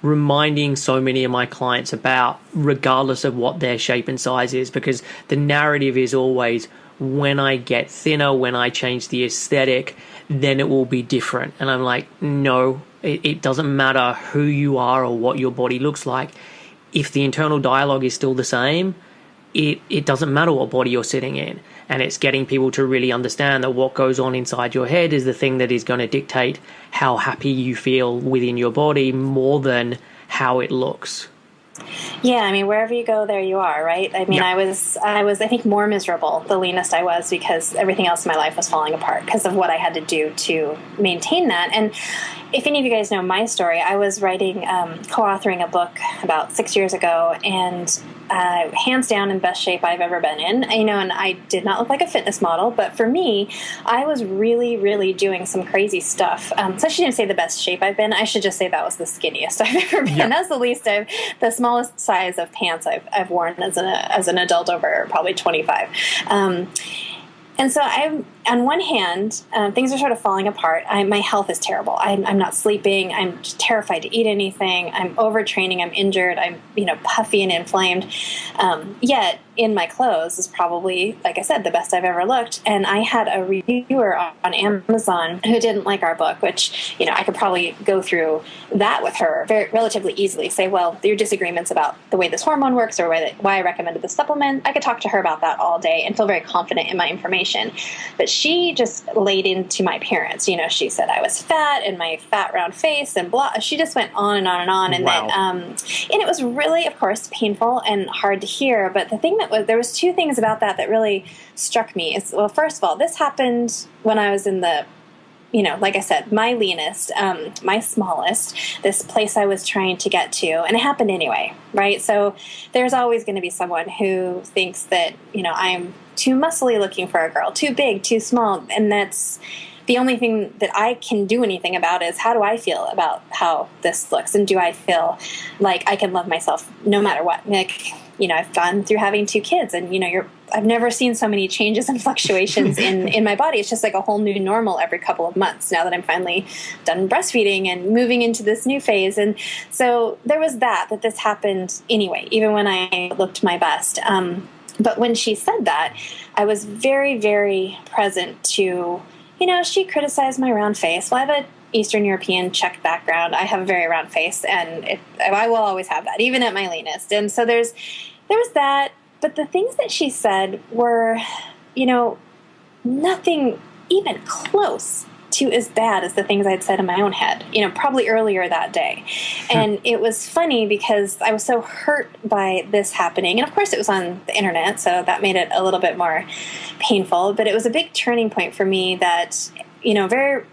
reminding so many of my clients about, regardless of what their shape and size is, because the narrative is always, when I get thinner, when I change the aesthetic, then it will be different. And I'm like, no, it doesn't matter who you are or what your body looks like. If the internal dialogue is still the same, it doesn't matter what body you're sitting in. And it's getting people to really understand that what goes on inside your head is the thing that is going to dictate how happy you feel within your body, more than how it looks. Yeah, I mean, wherever you go, there you are, right? I mean, I was, I think, more miserable the leanest I was, because everything else in my life was falling apart because of what I had to do to maintain that. And if any of you guys know my story, I was co-authoring a book about 6 years ago, and hands down in best shape I've ever been in. And I did not look like a fitness model, but for me, I was really, really doing some crazy stuff. So I shouldn't say the best shape I've been. I should just say that was the skinniest I've ever been. Yeah. That's the smallest size of pants I've worn as an adult over probably 25. And so on one hand, things are sort of falling apart. My health is terrible. I'm not sleeping. I'm just terrified to eat anything. I'm overtraining. I'm injured. I'm, puffy and inflamed. Yet in my clothes is probably, like I said, the best I've ever looked. And I had a reviewer on Amazon who didn't like our book, which, I could probably go through that with her relatively easily. Say, well, your disagreements about the way this hormone works or why I recommended the supplement. I could talk to her about that all day and feel very confident in my information. But she just laid into my appearance. She said I was fat and my fat round face and blah. She just went on and on and on. And wow. then, and it was really, of course, painful and hard to hear. But the thing there was two things about that really struck me. Well, first of all, this happened when I was in the, like I said, my leanest, my smallest, this place I was trying to get to, and it happened anyway, right? So there's always going to be someone who thinks that, I'm too muscly looking for a girl, too big, too small, and that's the only thing that I can do anything about is, how do I feel about how this looks, and do I feel like I can love myself no matter what? I've gone through having 2 kids, and, I've never seen so many changes and fluctuations in my body. It's just like a whole new normal every couple of months now that I'm finally done breastfeeding and moving into this new phase. And so there was that this happened anyway, even when I looked my best. But when she said that, I was very, very present to, she criticized my round face. Well, I have an Eastern European Czech background. I have a very round face, and I will always have that, even at my leanest. And so there was that. But the things that she said were, nothing even close to as bad as the things I'd said in my own head, probably earlier that day. And it was funny because I was so hurt by this happening. And of course it was on the internet, so that made it a little bit more painful. But it was a big turning point for me that, very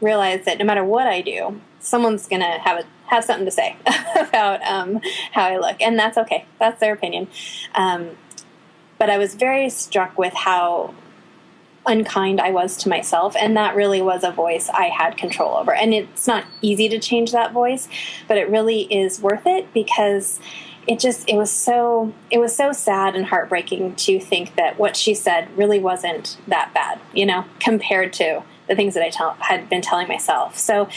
realized that no matter what I do, someone's going to have something to say about how I look. And that's okay. That's their opinion. But I was very struck with how unkind I was to myself, and that really was a voice I had control over. And it's not easy to change that voice, but it really is worth it, because it was so sad and heartbreaking to think that what she said really wasn't that bad, compared to the things that I had been telling myself. So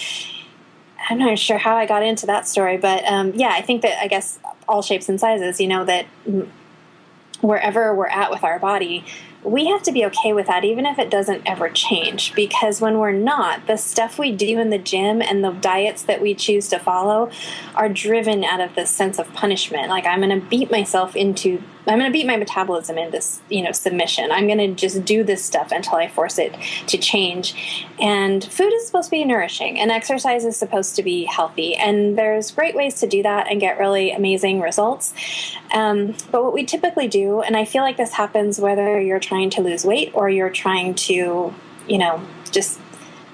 I'm not sure how I got into that story, but I think that, I guess, all shapes and sizes, that wherever we're at with our body, we have to be okay with that, even if it doesn't ever change. Because when we're not, the stuff we do in the gym and the diets that we choose to follow are driven out of this sense of punishment. Like, I'm going to beat my metabolism into, submission. I'm going to just do this stuff until I force it to change. And food is supposed to be nourishing, and exercise is supposed to be healthy. And there's great ways to do that and get really amazing results. But what we typically do, and I feel like this happens whether you're trying to lose weight or you're trying to, just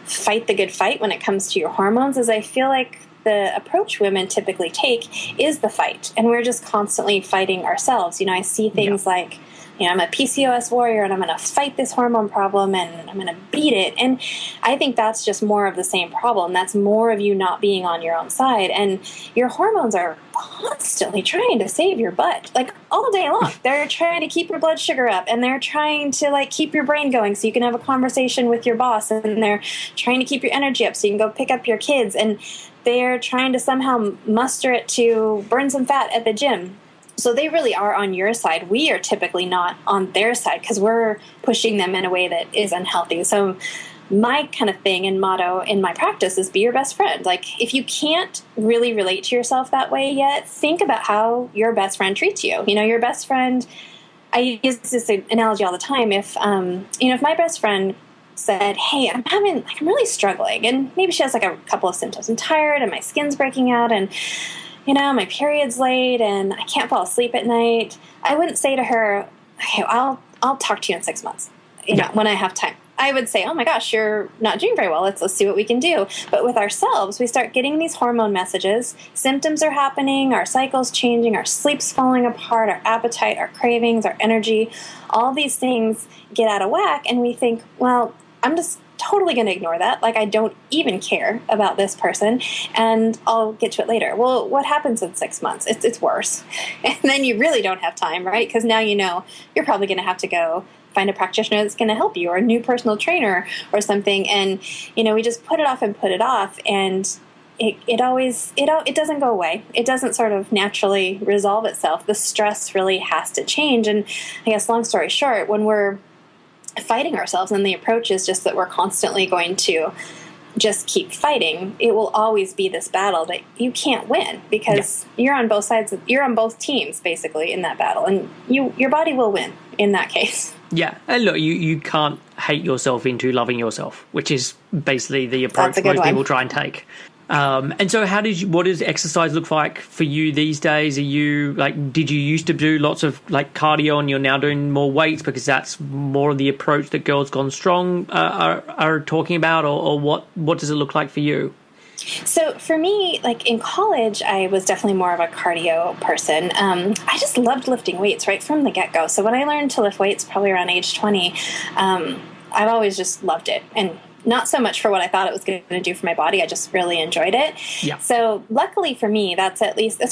fight the good fight when it comes to your hormones, is I feel like the approach women typically take is the fight. And we're just constantly fighting ourselves. I see things like, I'm a PCOS warrior and I'm going to fight this hormone problem and I'm going to beat it. And I think that's just more of the same problem. That's more of you not being on your own side. And your hormones are constantly trying to save your butt, like all day long. They're trying to keep your blood sugar up, and they're trying to keep your brain going so you can have a conversation with your boss, and they're trying to keep your energy up so you can go pick up your kids, and they're trying to somehow muster it to burn some fat at the gym. So they really are on your side. We are typically not on their side because we're pushing them in a way that is unhealthy. So my kind of thing and motto in my practice is be your best friend. Like, if you can't really relate to yourself that way yet, think about how your best friend treats you. Your best friend, I use this analogy all the time. If my best friend said, hey, I'm really struggling, and maybe she has a couple of symptoms. I'm tired and my skin's breaking out, and my period's late and I can't fall asleep at night. I wouldn't say to her, okay, I'll talk to you in 6 months, when I have time. I would say, oh my gosh, you're not doing very well. Let's see what we can do. But with ourselves, we start getting these hormone messages. Symptoms are happening, our cycle's changing, our sleep's falling apart, our appetite, our cravings, our energy, all these things get out of whack. And we think, well, I'm just totally going to ignore that. Like, I don't even care about this person, and I'll get to it later. Well, what happens in 6 months? It's worse. And then you really don't have time, right? Because now you're probably going to have to go find a practitioner that's going to help you, or a new personal trainer or something. And, we just put it off and put it off. And it doesn't go away. It doesn't sort of naturally resolve itself. The stress really has to change. And I guess, long story short, when we're fighting ourselves and the approach is just that we're constantly going to just keep fighting, it will always be this battle that you can't win, because you're on both sides. You're on both teams basically in that battle, and your body will win in that case. Yeah, and look, you can't hate yourself into loving yourself, which is basically the approach most people try and take. And so what does exercise look like for you these days? Are you did you used to do lots of cardio and you're now doing more weights because that's more of the approach that Girls Gone Strong are talking about, or what does it look like for you? So for me, in college, I was definitely more of a cardio person. I just loved lifting weights right from the get-go. So when I learned to lift weights, probably around age 20, I've always just loved it. And not so much for what I thought it was going to do for my body. I just really enjoyed it. Yeah. So luckily for me, that's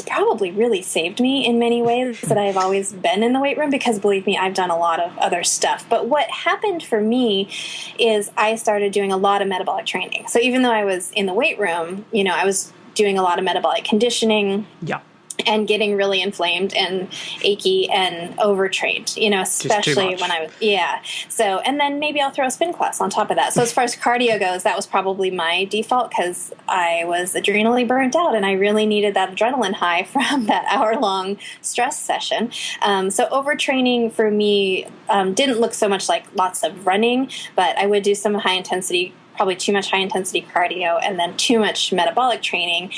probably really saved me in many ways that I've always been in the weight room, because believe me, I've done a lot of other stuff. But what happened for me is I started doing a lot of metabolic training. So even though I was in the weight room, I was doing a lot of metabolic conditioning. Yeah. And getting really inflamed and achy and overtrained, especially when I was, So, and then maybe I'll throw a spin class on top of that. So as far as cardio goes, that was probably my default, because I was adrenally burnt out and I really needed that adrenaline high from that hour-long stress session. So overtraining for me didn't look so much like lots of running, but I would do some high-intensity, probably too much high-intensity cardio, and then too much metabolic training.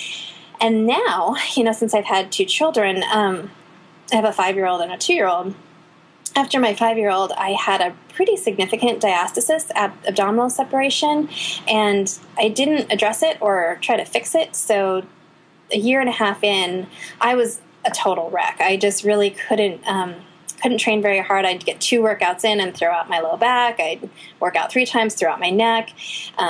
And now, since I've had 2 children, I have a 5-year-old and a 2-year-old. After my 5-year-old, I had a pretty significant diastasis, abdominal separation, and I didn't address it or try to fix it. So a year and a half in, I was a total wreck. I just really couldn't train very hard. I'd get 2 workouts in and throw out my low back. I'd work out 3 times, throw out my neck.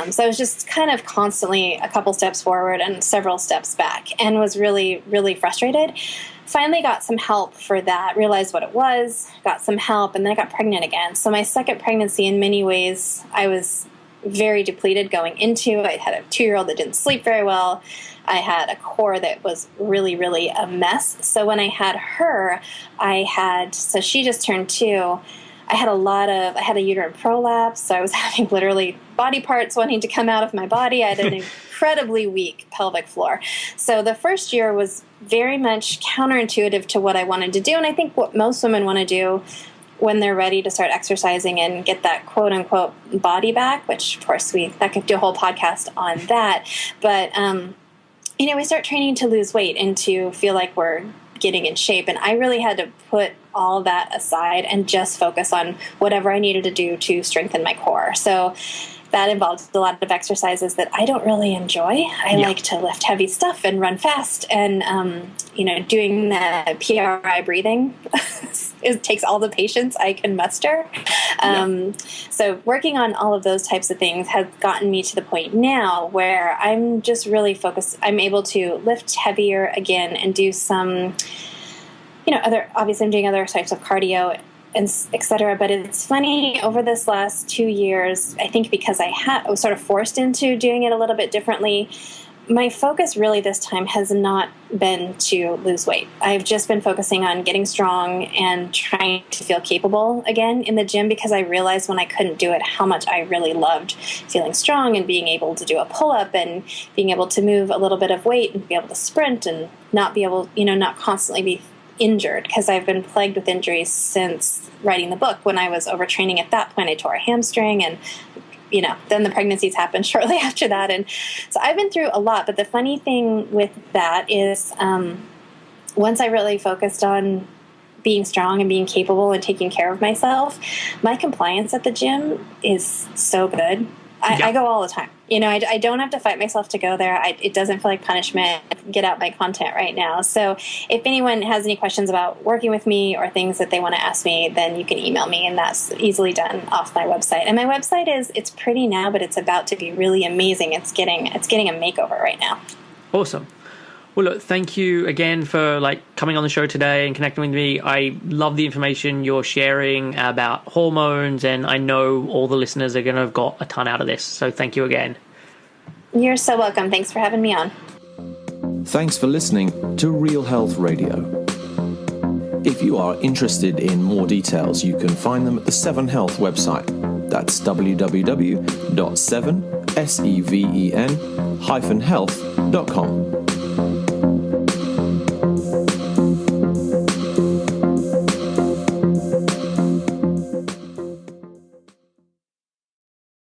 So I was just kind of constantly a couple steps forward and several steps back, and was really, really frustrated. Finally got some help for that, realized what it was, got some help, and then I got pregnant again. So my second pregnancy, in many ways, I was very depleted going into. I had a 2-year-old that didn't sleep very well. I had a core that was really, really a mess. So when I had her, so she just turned 2. I had a uterine prolapse, so I was having literally body parts wanting to come out of my body. I had an incredibly weak pelvic floor. So the first year was very much counterintuitive to what I wanted to do, and I think what most women want to do when they're ready to start exercising and get that quote-unquote body back, which, of course, I could do a whole podcast on that. But, we start training to lose weight and to feel like we're getting in shape. And I really had to put all that aside and just focus on whatever I needed to do to strengthen my core. So that involved a lot of exercises that I don't really enjoy. I like to lift heavy stuff and run fast, and doing the PRI breathing it takes all the patience I can muster. So working on all of those types of things has gotten me to the point now where I'm just really focused. I'm able to lift heavier again and do some, obviously I'm doing other types of cardio and et cetera. But it's funny, over this last 2 years, I think because I was sort of forced into doing it a little bit differently, my focus really this time has not been to lose weight. I've just been focusing on getting strong and trying to feel capable again in the gym, because I realized when I couldn't do it how much I really loved feeling strong and being able to do a pull-up and being able to move a little bit of weight and be able to sprint and not be able, not constantly be injured, because I've been plagued with injuries since writing the book. When I was overtraining at that point, I tore a hamstring, and then the pregnancies happened shortly after that. And so I've been through a lot. But the funny thing with that is once I really focused on being strong and being capable and taking care of myself, my compliance at the gym is so good. I go all the time. I don't have to fight myself to go there. It doesn't feel like punishment. Get out my content right now. So if anyone has any questions about working with me or things that they want to ask me, then you can email me, and that's easily done off my website. And my website it's pretty now, but it's about to be really amazing. It's getting a makeover right now. Awesome. Well, look, thank you again for coming on the show today and connecting with me. I love the information you're sharing about hormones, and I know all the listeners are going to have got a ton out of this. So thank you again. You're so welcome. Thanks for having me on. Thanks for listening to Real Health Radio. If you are interested in more details, you can find them at the 7 Health website. That's www.7health.com.